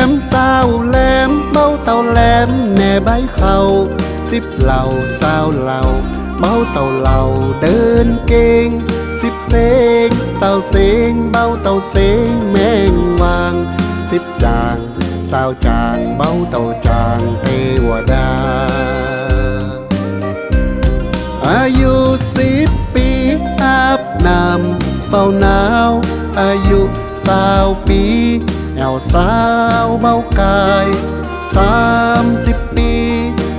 มสาวแหลมเมาเต่าแหลมแหน่ใบเขา10เหล่าสาวเหล่าเมาเต่าเหล่าเดินเก่ง10เสงสาวเสงเบาเต่าเสงแมงวาง10จางสาวจางเบาเต่าจางเทวดาอายุ10 ปีอาบน้ำเป่าหนาวอายุ20 ปีแอวสาวเบากาย30 ปี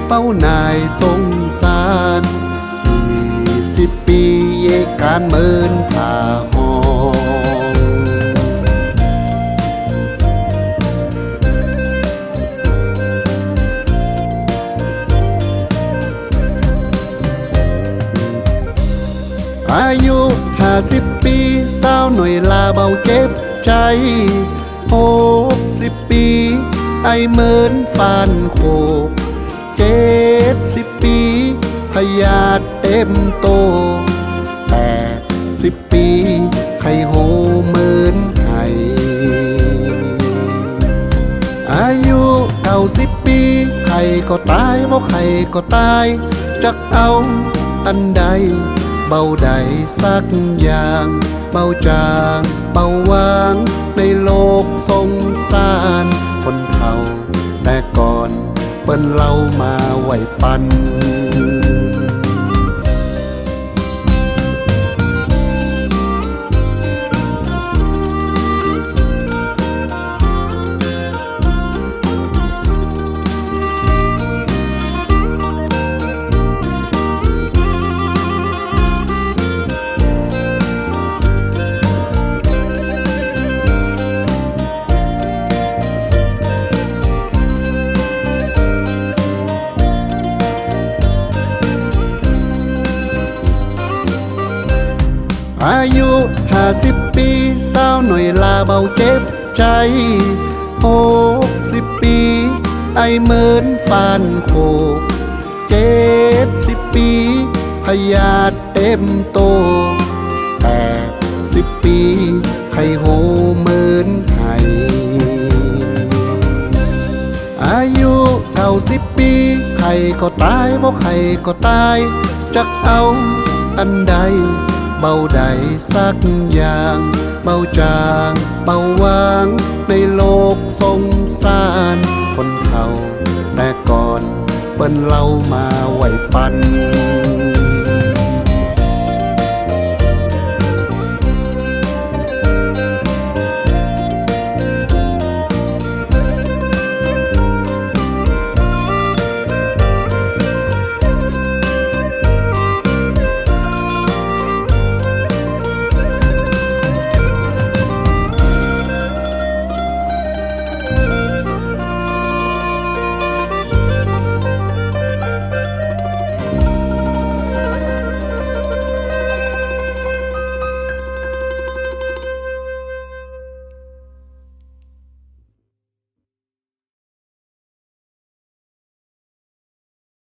เป้านายสงสาร40 ปีเยการเมินผ่าหองอายุ50 ปีสาวหน่อยลาเบาเก็บใจ60 ปีไอเมินฟานโค70 ปีพยาธิเต็มโต80 ปีไข่โหเมินไห้อายุ90 ปีไข่ก็ตายบ่ไข่ก็ตายจักเอาอันใดเบาใดสักอย่างเบาจางเบาวางในโลกสงสารคนเฒ่าแต่ก่อนเปิ้นเล่ามาไว้ปันอายุ50 ปีสาวหน่อยลาเบาเจ็บใจ60 ปีไอเมินฟานโค70 ปีพยาธิเต็มโต80 ปีไข้โหเมินไห้อายุ90 ปีไข่ก็ตายบ่ไข่ก็ตายจักเอาอันใดเบาใดสักอย่างเบาจางเบาวางในโลกสงสารคนเฒ่าแต่ก่อนเปิ้นเล่ามาไว้ปัน